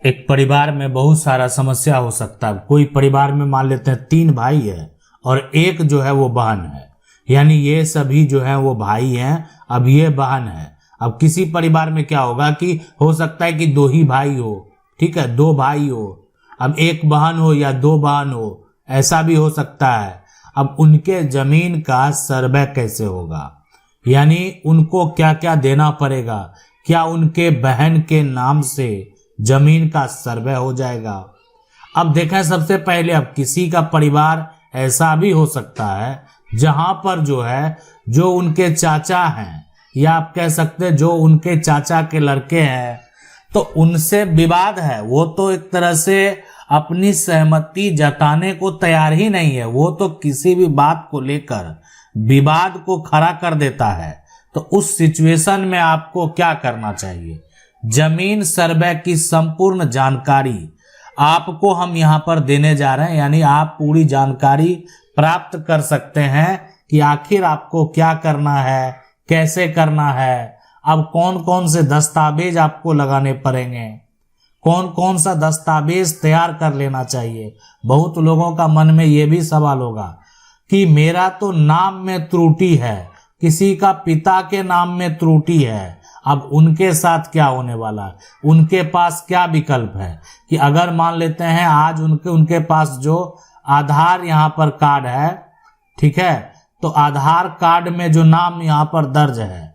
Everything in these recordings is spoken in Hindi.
एक परिवार में बहुत सारा समस्या हो सकता है। कोई परिवार में मान लेते हैं 3 भाई है और एक जो है वो बहन है, यानी ये सभी जो है वो भाई हैं, अब ये बहन है। अब किसी परिवार में क्या होगा कि हो सकता है कि 2 ही भाई हो, ठीक है, 2 भाई हो, अब 1 बहन हो या 2 बहन हो, ऐसा भी हो सकता है। अब उनके जमीन का सर्वे कैसे होगा, यानी उनको क्या क्या देना पड़ेगा, क्या उनके बहन के नाम से जमीन का सर्वे हो जाएगा। अब देखें, सबसे पहले अब किसी का परिवार ऐसा भी हो सकता है जहां पर जो है जो उनके चाचा हैं, या आप कह सकते हैं जो उनके चाचा के लड़के हैं, तो उनसे विवाद है। वो तो एक तरह से अपनी सहमति जताने को तैयार ही नहीं है, वो तो किसी भी बात को लेकर विवाद को खड़ा कर देता है। तो उस सिचुएशन में आपको क्या करना चाहिए, जमीन सर्वे की संपूर्ण जानकारी आपको हम यहां पर देने जा रहे हैं, यानी आप पूरी जानकारी प्राप्त कर सकते हैं कि आखिर आपको क्या करना है, कैसे करना है, अब कौन कौन से दस्तावेज आपको लगाने पड़ेंगे, कौन कौन सा दस्तावेज तैयार कर लेना चाहिए। बहुत लोगों का मन में ये भी सवाल होगा कि मेरा तो नाम में त्रुटि है, किसी का पिता के नाम में त्रुटि है, अब उनके साथ क्या होने वाला है, उनके पास क्या विकल्प है। कि अगर मान लेते हैं आज उनके पास जो आधार यहाँ पर कार्ड है, ठीक है, तो आधार कार्ड में जो नाम यहाँ पर दर्ज है,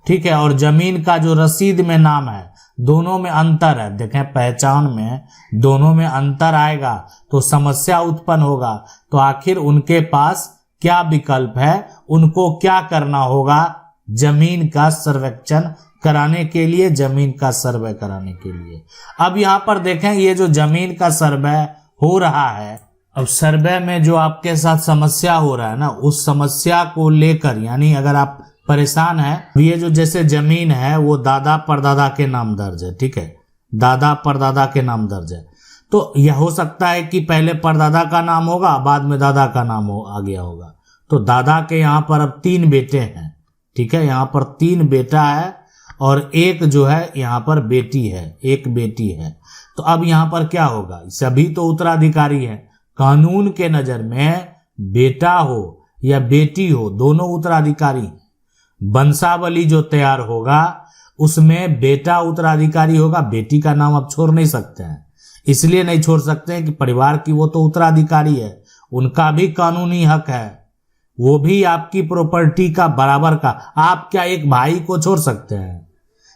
ठीक है, और जमीन का जो रसीद में नाम है, दोनों में अंतर है। देखें, पहचान में दोनों में अंतर आएगा तो समस्या उत्पन्न होगा। तो आखिर उनके पास क्या विकल्प है, उनको क्या करना होगा जमीन का सर्वेक्षण कराने के लिए, जमीन का सर्वे कराने के लिए। अब यहाँ पर देखें, ये जो जमीन का सर्वे हो रहा है, अब सर्वे में जो आपके साथ समस्या हो रहा है ना, उस समस्या को लेकर, यानी अगर आप परेशान हैं, ये जो जैसे जमीन है वो दादा परदादा के नाम दर्ज है, ठीक है, दादा परदादा के नाम दर्ज है, तो यह हो सकता है कि पहले परदादा का नाम होगा, बाद में दादा का नाम आ गया होगा। तो दादा के यहाँ पर अब 3 बेटे हैं, ठीक है, यहाँ पर 3 बेटा है और एक जो है यहाँ पर बेटी है, एक बेटी है। तो अब यहाँ पर क्या होगा, सभी तो उत्तराधिकारी हैं। कानून के नजर में बेटा हो या बेटी हो, दोनों उत्तराधिकारी। वंशावली जो तैयार होगा उसमें बेटा उत्तराधिकारी होगा, बेटी का नाम आप छोड़ नहीं सकते हैं। इसलिए नहीं छोड़ सकते हैं कि परिवार की वो तो उत्तराधिकारी है, उनका भी कानूनी हक है, वो भी आपकी प्रॉपर्टी का बराबर का। आप क्या एक भाई को छोड़ सकते हैं?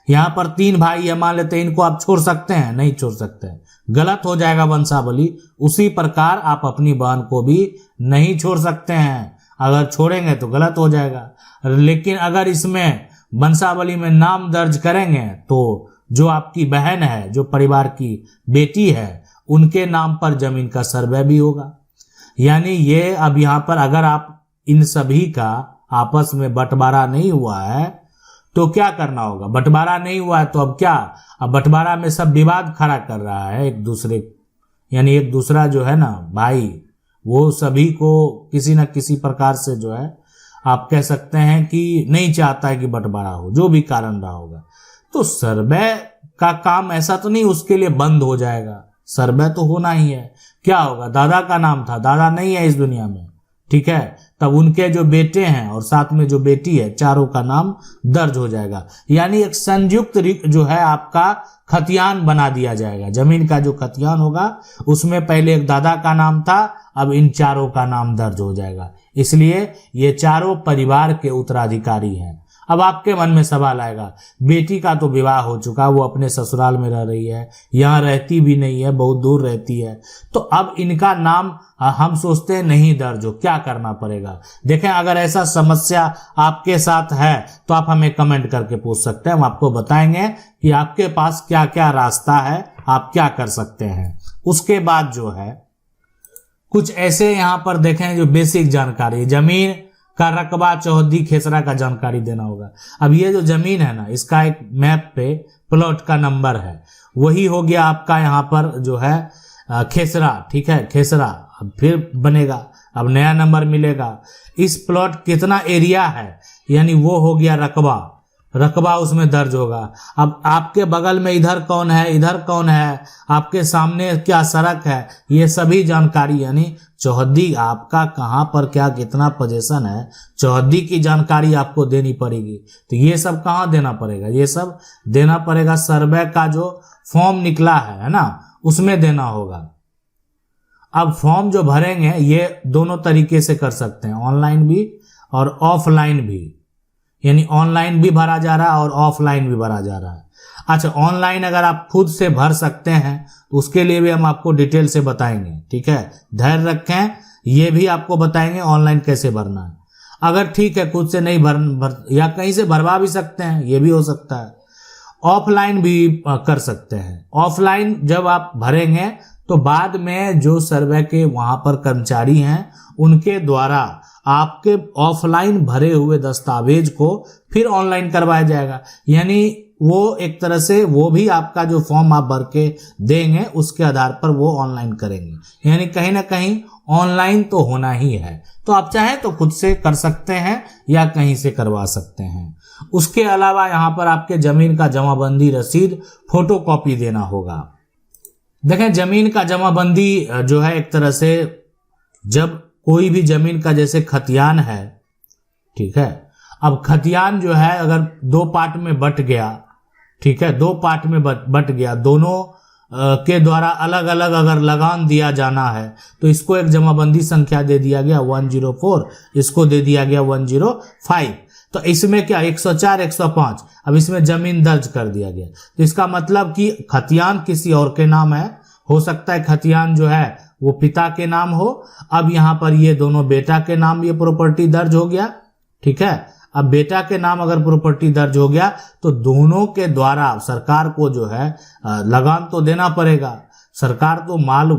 यहाँ पर 3 भाई है, मान लेते हैं, इनको आप छोड़ सकते हैं? नहीं छोड़ सकते हैं, गलत हो जाएगा वंशावली। उसी प्रकार आप अपनी बहन को भी नहीं छोड़ सकते हैं, अगर छोड़ेंगे तो गलत हो जाएगा। लेकिन अगर इसमें वंशावली में नाम दर्ज करेंगे तो जो आपकी बहन है, जो परिवार की बेटी है, उनके नाम पर जमीन का सर्वे भी होगा। यानी ये अब यहाँ पर अगर आप इन सभी का आपस में बंटवारा नहीं हुआ है तो क्या करना होगा, बंटवारा नहीं हुआ है तो अब क्या, अब बंटवारा में सब विवाद खड़ा कर रहा है एक दूसरे, यानी एक दूसरा जो है ना भाई, वो सभी को किसी न किसी प्रकार से जो है आप कह सकते हैं कि नहीं चाहता है कि बंटवारा हो, जो भी कारण रहा होगा। तो सर्वे का काम ऐसा तो नहीं उसके लिए बंद हो जाएगा, सर्वे तो होना ही है। क्या होगा, दादा का नाम था, दादा नहीं है इस दुनिया में, ठीक है, तब उनके जो बेटे हैं और साथ में जो बेटी है, चारों का नाम दर्ज हो जाएगा। यानी एक संयुक्त जो है आपका खतियान बना दिया जाएगा। जमीन का जो खतियान होगा उसमें पहले एक दादा का नाम था, अब इन चारों का नाम दर्ज हो जाएगा। इसलिए ये चारों परिवार के उत्तराधिकारी हैं। अब आपके मन में सवाल आएगा, बेटी का तो विवाह हो चुका, वो अपने ससुराल में रह रही है, यहाँ रहती भी नहीं है, बहुत दूर रहती है, तो अब इनका नाम हम सोचते हैं नहीं दर्ज हो, क्या करना पड़ेगा। देखें, अगर ऐसा समस्या आपके साथ है तो आप हमें कमेंट करके पूछ सकते हैं, हम आपको बताएंगे कि आपके पास क्या क्या रास्ता है, आप क्या कर सकते हैं। उसके बाद जो है कुछ ऐसे यहाँ पर देखें जो बेसिक जानकारी, जमीन का रकबा, चौहद्दी, खेसरा का जानकारी देना होगा। अब ये जो जमीन है ना, इसका एक मैप पे प्लॉट का नंबर है, वही हो गया आपका यहाँ पर जो है खेसरा, ठीक है, खेसरा। अब फिर बनेगा, अब नया नंबर मिलेगा। इस प्लॉट कितना एरिया है, यानी वो हो गया रकबा। रकबा उसमें दर्ज होगा। अब आपके बगल में इधर कौन है, इधर कौन है, आपके सामने क्या सड़क है, ये सभी जानकारी, यानी चौहद्दी आपका कहाँ पर क्या कितना पोजीशन है, चौहद्दी की जानकारी आपको देनी पड़ेगी। तो ये सब कहाँ देना पड़ेगा, ये सब देना पड़ेगा सर्वे का जो फॉर्म निकला है ना, उसमें देना होगा। अब फॉर्म जो भरेंगे ये दोनों तरीके से कर सकते हैं, ऑनलाइन भी और ऑफलाइन भी, यानी ऑनलाइन भी भरा जा रहा है और ऑफलाइन भी भरा जा रहा है। अच्छा, ऑनलाइन अगर आप खुद से भर सकते हैं तो उसके लिए भी हम आपको डिटेल से बताएंगे, ठीक है, धैर्य रखें, ये भी आपको बताएंगे ऑनलाइन कैसे भरना है। अगर ठीक है खुद से नहीं भर या कहीं से भरवा भी सकते हैं, ये भी हो सकता है। ऑफलाइन भी कर सकते हैं। ऑफलाइन जब आप भरेंगे तो बाद में जो सर्वे के वहां पर कर्मचारी हैं उनके द्वारा आपके ऑफलाइन भरे हुए दस्तावेज को फिर ऑनलाइन करवाया जाएगा, यानी वो एक तरह से वो भी आपका जो फॉर्म आप भर के देंगे उसके आधार पर वो ऑनलाइन करेंगे, यानी कहीं ना कहीं ऑनलाइन तो होना ही है। तो आप चाहें तो खुद से कर सकते हैं या कहीं से करवा सकते हैं। उसके अलावा यहाँ पर आपके जमीन का जमाबंदी रसीद फोटोकॉपी देना होगा। देखें, जमीन का जमाबंदी जो है एक तरह से जब कोई भी जमीन का जैसे खतियान है, ठीक है, अब खतियान जो है अगर दो पार्ट में बट गया, ठीक है, दो पार्ट में बट गया, दोनों के द्वारा अलग अलग अगर लगान दिया जाना है तो इसको एक जमाबंदी संख्या दे दिया गया 104, इसको दे दिया गया 105। तो इसमें क्या 104 105, अब इसमें जमीन दर्ज कर दिया गया। तो इसका मतलब कि खतियान किसी और के नाम है, हो सकता है खतियान जो है वो पिता के नाम हो। अब यहाँ पर ये दोनों बेटा के नाम ये प्रॉपर्टी दर्ज हो गया, ठीक है। अब बेटा के नाम अगर प्रॉपर्टी दर्ज हो गया तो दोनों के द्वारा सरकार को जो है लगान तो देना पड़ेगा। सरकार तो माल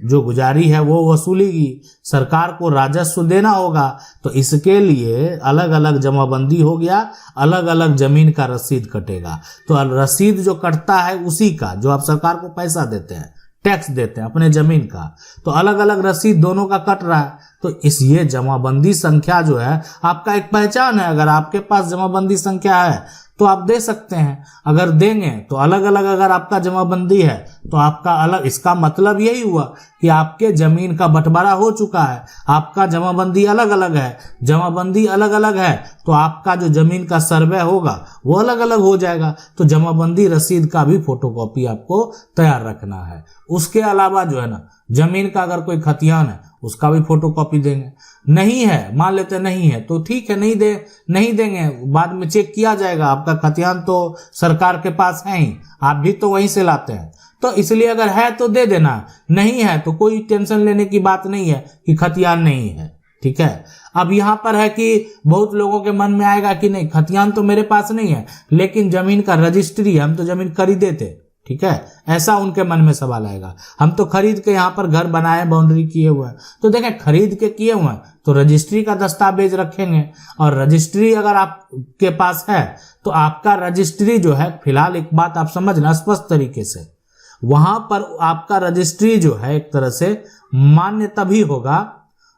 जो गुजारी है वो वसूलेगी, सरकार को राजस्व देना होगा। तो इसके लिए अलग अलग जमाबंदी हो गया, अलग अलग जमीन का रसीद कटेगा। तो रसीद जो कटता है उसी का जो आप सरकार को पैसा देते हैं, टैक्स देते हैं अपने जमीन का, तो अलग अलग रसीद दोनों का कट रहा है। तो इस ये जमाबंदी संख्या जो है आपका एक पहचान है। अगर आपके पास जमाबंदी संख्या है तो आप दे सकते हैं, अगर देंगे तो अलग अलग अगर आपका जमाबंदी है तो आपका अलग, इसका मतलब यही हुआ कि आपके जमीन का बंटवारा हो चुका है, आपका जमाबंदी अलग अलग है। जमाबंदी अलग अलग है तो आपका जो जमीन का सर्वे होगा वो अलग अलग हो जाएगा। तो जमाबंदी रसीद का भी फोटोकॉपी आपको तैयार रखना है। उसके अलावा जो है ना, जमीन का अगर कोई खतियान है उसका भी फोटोकॉपी देंगे। नहीं है, मान लेते नहीं है तो ठीक है, नहीं देंगे, बाद में चेक किया जाएगा। आपका खतियान तो सरकार के पास है ही, आप भी तो वहीं से लाते हैं, तो इसलिए अगर है तो दे देना, नहीं है तो कोई टेंशन लेने की बात नहीं है कि खतियान नहीं है, ठीक है। अब यहाँ पर है कि बहुत लोगों के मन में आएगा कि नहीं खतियान तो मेरे पास नहीं है लेकिन जमीन का रजिस्ट्री, हम तो जमीन खरीदे थे, ठीक है, ऐसा उनके मन में सवाल आएगा। हम तो खरीद के यहाँ पर घर बनाए, बाउंड्री किए हुए हैं, तो देखें खरीद के किए हुए हैं तो रजिस्ट्री का दस्तावेज रखेंगे। और रजिस्ट्री अगर आपके पास है तो आपका रजिस्ट्री जो है, फिलहाल एक बात आप समझना स्पष्ट तरीके से, वहां पर आपका रजिस्ट्री जो है एक तरह से मान्य तभी होगा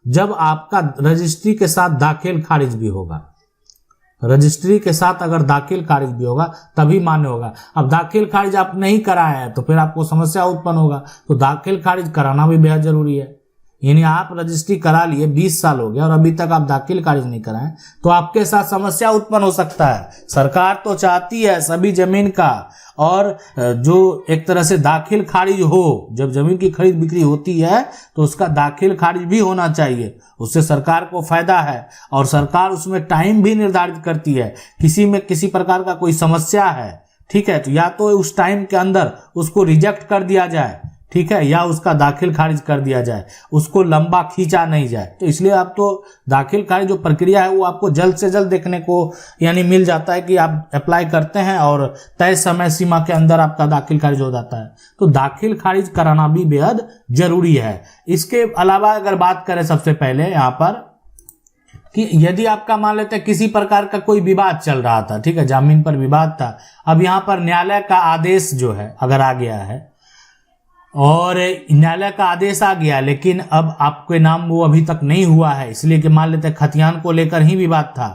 जब आपका रजिस्ट्री के साथ दाखिल खारिज भी होगा। रजिस्ट्री के साथ अगर दाखिल खारिज भी होगा तभी मान्य होगा। अब दाखिल खारिज आप नहीं कराए हैं तो फिर आपको समस्या उत्पन्न होगा। तो दाखिल खारिज कराना भी बेहद जरूरी है। यानी आप रजिस्ट्री करा लिए, 20 साल हो गया और अभी तक आप दाखिल खारिज नहीं कराएं तो आपके साथ समस्या उत्पन्न हो सकता है। सरकार तो चाहती है सभी जमीन का और जो एक तरह से दाखिल खारिज हो, जब जमीन की खरीद बिक्री होती है तो उसका दाखिल खारिज भी होना चाहिए, उससे सरकार को फायदा है। और सरकार उसमें टाइम भी निर्धारित करती है, किसी में किसी प्रकार का कोई समस्या है, ठीक है, तो या तो उस टाइम के अंदर उसको रिजेक्ट कर दिया जाए, ठीक है, या उसका दाखिल खारिज कर दिया जाए, उसको लंबा खींचा नहीं जाए। तो इसलिए आप तो दाखिल खारिज जो प्रक्रिया है वो आपको जल्द से जल्द देखने को यानी मिल जाता है कि आप अप्लाई करते हैं और तय समय सीमा के अंदर आपका दाखिल खारिज हो जाता है। तो दाखिल खारिज कराना भी बेहद जरूरी है। इसके अलावा अगर बात करें सबसे पहले यहाँ पर कि यदि आपका मान लेते हैं किसी प्रकार का कोई विवाद चल रहा था, ठीक है, जमीन पर विवाद था, अब यहाँ पर न्यायालय का आदेश जो है अगर आ गया है और न्यायालय का आदेश आ गया लेकिन अब आपके नाम वो अभी तक नहीं हुआ है, इसलिए कि मान लेते खतियान को लेकर ही विवाद था।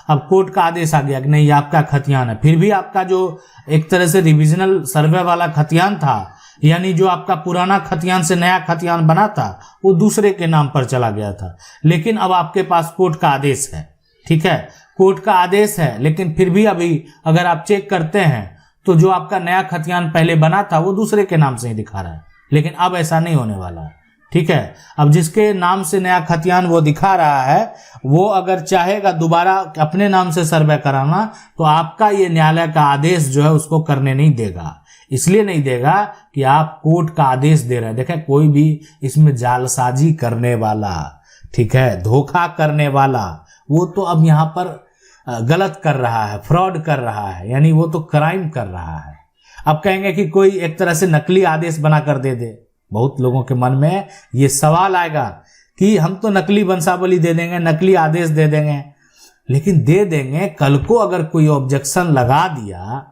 अब कोर्ट का आदेश आ गया कि नहीं आपका खतियान है, फिर भी आपका जो एक तरह से रिविजनल सर्वे वाला खतियान था, यानी जो आपका पुराना खतियान से नया खतियान बना था, वो दूसरे के नाम पर चला गया था। लेकिन अब आपके पास कोर्ट का आदेश है, ठीक है, कोर्ट का आदेश है, लेकिन फिर भी अभी अगर आप चेक करते हैं तो जो आपका नया खतियान पहले बना था वो दूसरे के नाम से ही दिखा रहा है। लेकिन अब ऐसा नहीं होने वाला है, ठीक है। अब जिसके नाम से नया खतियान वो दिखा रहा है, वो अगर चाहेगा दोबारा अपने नाम से सर्वे कराना, तो आपका ये न्यायालय का आदेश जो है उसको करने नहीं देगा। इसलिए नहीं देगा कि आप कोर्ट का आदेश दे रहे हैं। देखें, कोई भी इसमें जालसाजी करने वाला, ठीक है, धोखा करने वाला, वो तो अब यहाँ पर गलत कर रहा है, फ्रॉड कर रहा है, यानी वो तो क्राइम कर रहा है। अब कहेंगे कि कोई एक तरह से नकली आदेश बना कर दे दे, बहुत लोगों के मन में ये सवाल आएगा कि हम तो नकली वंशावली दे देंगे, नकली आदेश दे देंगे। लेकिन दे देंगे, कल को अगर कोई ऑब्जेक्शन लगा दिया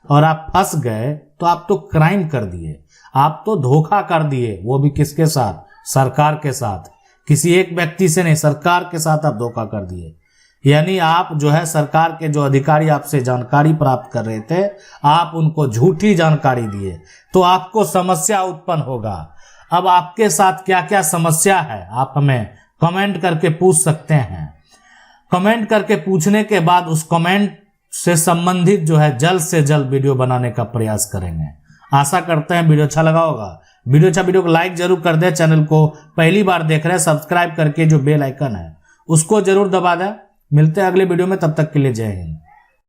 और आप फंस गए तो आप तो क्राइम कर दिए, आप तो धोखा कर दिए, वो भी किसके साथ? सरकार के साथ। किसी एक व्यक्ति से नहीं, सरकार के साथ आप धोखा कर दिए। यानी आप जो है सरकार के जो अधिकारी आपसे जानकारी प्राप्त कर रहे थे, आप उनको झूठी जानकारी दिए, तो आपको समस्या उत्पन्न होगा। अब आपके साथ क्या क्या समस्या है आप हमें कमेंट करके पूछ सकते हैं। कमेंट करके पूछने के बाद उस कमेंट से संबंधित जो है जल्द से जल्द वीडियो बनाने का प्रयास करेंगे। आशा करते हैं वीडियो अच्छा लगा होगा। वीडियो को लाइक जरूर कर दें। चैनल को पहली बार देख रहे हैं, सब्सक्राइब करके जो बेल आइकन है उसको जरूर दबा दें। मिलते हैं अगले वीडियो में, तब तक के लिए जय हिंद।